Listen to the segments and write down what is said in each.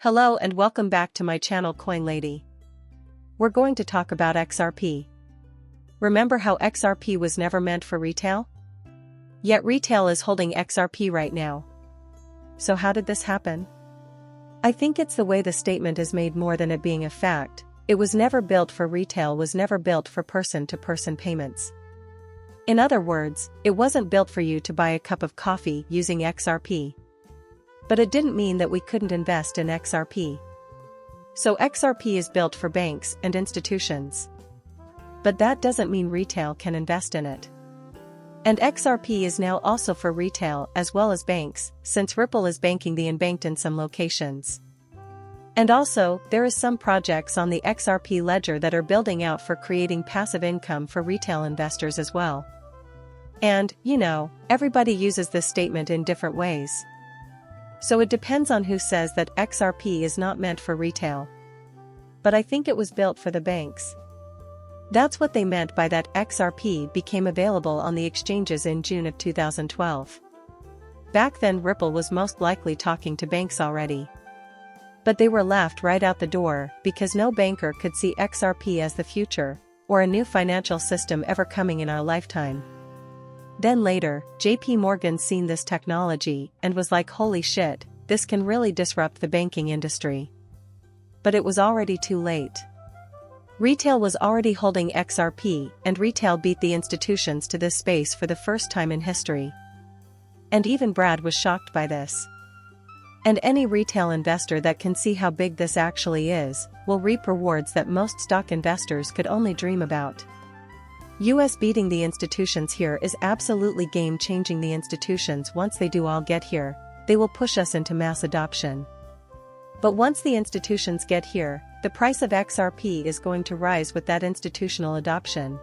Hello and welcome back to my channel Coin Lady. We're going to talk about XRP. Remember how XRP was never meant for retail? Yet retail is holding XRP right now. So how did this happen? I think it's the way the statement is made more than it being a fact. It was never built for retail, was never built for person-to-person payments. In other words, it wasn't built for you to buy a cup of coffee using XRP. But it didn't mean that we couldn't invest in XRP. So XRP is built for banks and institutions. But that doesn't mean retail can invest in it. And XRP is now also for retail as well as banks, since Ripple is banking the unbanked in some locations. And also, there is some projects on the XRP ledger that are building out for creating passive income for retail investors as well. And, everybody uses this statement in different ways. So it depends on who says that XRP is not meant for retail. But I think it was built for the banks. That's what they meant by that. XRP became available on the exchanges in June of 2012. Back then Ripple was most likely talking to banks already. But they were laughed right out the door because no banker could see XRP as the future, or a new financial system ever coming in our lifetime. Then later, JP Morgan seen this technology and was like, holy shit, this can really disrupt the banking industry. But it was already too late. Retail was already holding XRP, and retail beat the institutions to this space for the first time in history. And even Brad was shocked by this. And any retail investor that can see how big this actually is, will reap rewards that most stock investors could only dream about. US beating the institutions here is absolutely game-changing. The institutions, once they do all get here, they will push us into mass adoption. But once the institutions get here, the price of XRP is going to rise with that institutional adoption.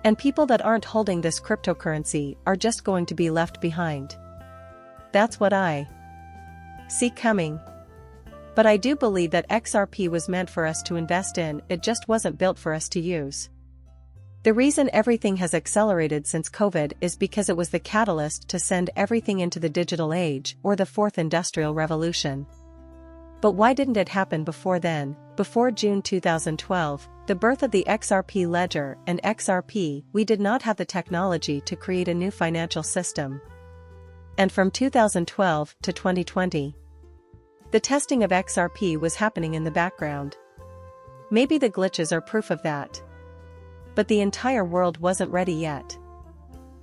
And people that aren't holding this cryptocurrency are just going to be left behind. That's what I see coming. But I do believe that XRP was meant for us to invest in, it just wasn't built for us to use. The reason everything has accelerated since COVID is because it was the catalyst to send everything into the digital age, or the fourth industrial revolution. But why didn't it happen before then? Before June 2012, the birth of the XRP ledger and XRP, we did not have the technology to create a new financial system. And from 2012 to 2020, the testing of XRP was happening in the background. Maybe the glitches are proof of that. But the entire world wasn't ready yet.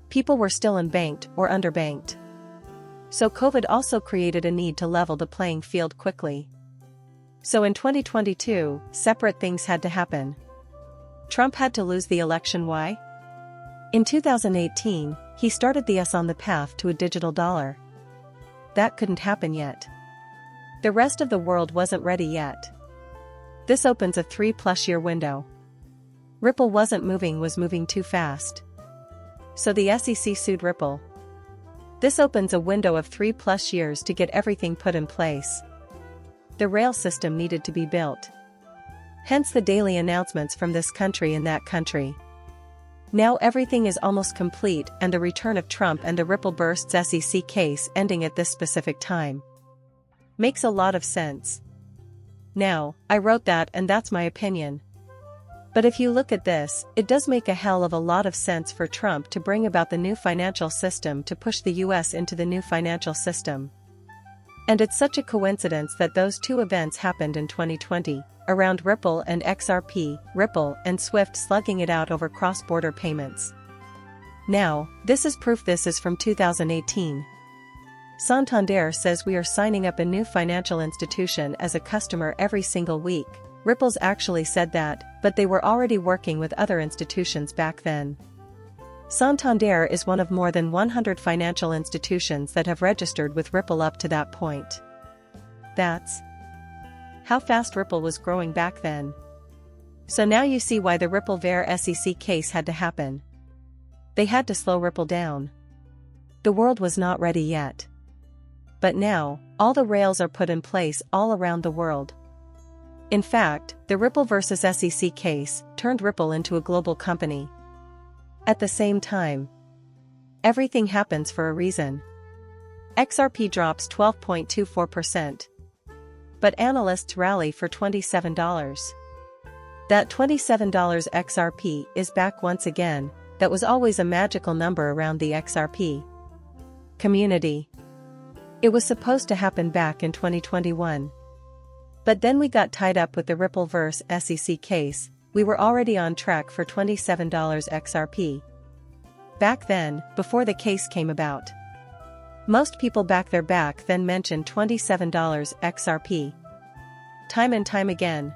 People were still unbanked or underbanked. So COVID also created a need to level the playing field quickly. So in 2022, separate things had to happen. Trump had to lose the election. Why? In 2018, he started us on the path to a digital dollar. That couldn't happen yet. The rest of the world wasn't ready yet. This opens a 3+ year window. Ripple was moving too fast. So the SEC sued Ripple. This opens a window of 3+ years to get everything put in place. The rail system needed to be built. Hence the daily announcements from this country and that country. Now everything is almost complete, and the return of Trump and the Ripple bursts SEC case ending at this specific time. Makes a lot of sense. Now, I wrote that and that's my opinion. But if you look at this, it does make a hell of a lot of sense for Trump to bring about the new financial system to push the US into the new financial system. And it's such a coincidence that those two events happened in 2020, around Ripple and XRP, Ripple and Swift slugging it out over cross-border payments. Now, this is proof. This is from 2018. Santander says we are signing up a new financial institution as a customer every single week. Ripple's actually said that, but they were already working with other institutions back then. Santander is one of more than 100 financial institutions that have registered with Ripple up to that point. That's how fast Ripple was growing back then. So now you see why the Ripple SEC case had to happen. They had to slow Ripple down. The world was not ready yet. But now, all the rails are put in place all around the world. In fact, the Ripple versus SEC case turned Ripple into a global company. At the same time, everything happens for a reason. XRP drops 12.24%. but analysts rally for $27. That $27 XRP is back once again. That was always a magical number around the XRP community. It was supposed to happen back in 2021. But then we got tied up with the Ripple vs. SEC case. We were already on track for $27 XRP. Back then, before the case came about. Most people back then mentioned $27 XRP. Time and time again.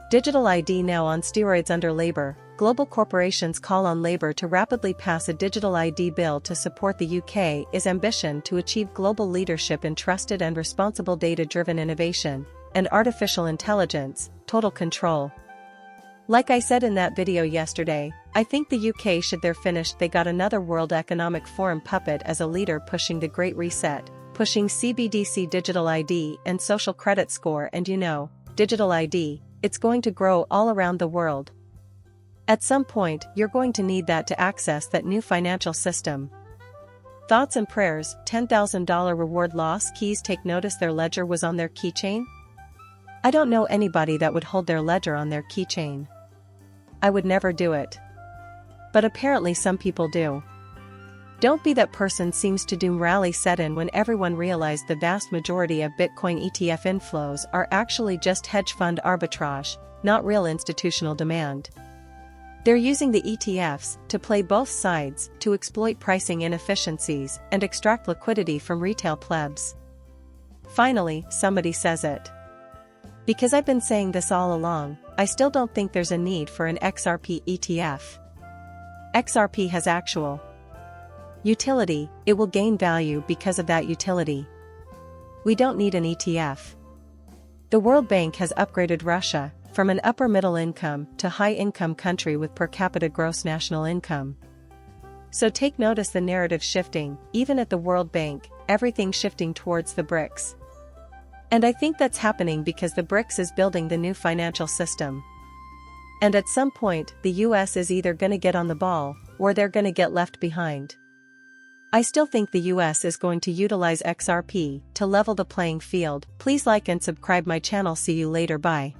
Digital ID now on steroids under Labour. Global corporations call on Labour to rapidly pass a digital ID bill to support the UK's ambition to achieve global leadership in trusted and responsible data-driven innovation and artificial intelligence, total control. Like I said in that video yesterday, I think the UK should they're finished. They got another World Economic Forum puppet as a leader pushing the Great Reset, pushing CBDC digital ID and social credit score, and digital ID, it's going to grow all around the world. At some point, you're going to need that to access that new financial system. Thoughts and prayers. $10,000 reward loss keys. Take notice their ledger was on their keychain? I don't know anybody that would hold their ledger on their keychain. I would never do it. But apparently some people do. Don't be that person. Seems to doom rally set in when everyone realized the vast majority of Bitcoin ETF inflows are actually just hedge fund arbitrage, not real institutional demand. They're using the ETFs to play both sides, to exploit pricing inefficiencies and extract liquidity from retail plebs. Finally, somebody says it. Because I've been saying this all along, I still don't think there's a need for an XRP ETF. XRP has actual utility. It will gain value because of that utility. We don't need an ETF. The World Bank has upgraded Russia from an upper middle income to high income country with per capita gross national income. So take notice the narrative shifting, even at the World Bank, everything shifting towards the BRICS. And I think that's happening because the BRICS is building the new financial system. And at some point, the US is either going to get on the ball, or they're going to get left behind. I still think the US is going to utilize XRP to level the playing field. Please like and subscribe my channel. See you later. Bye.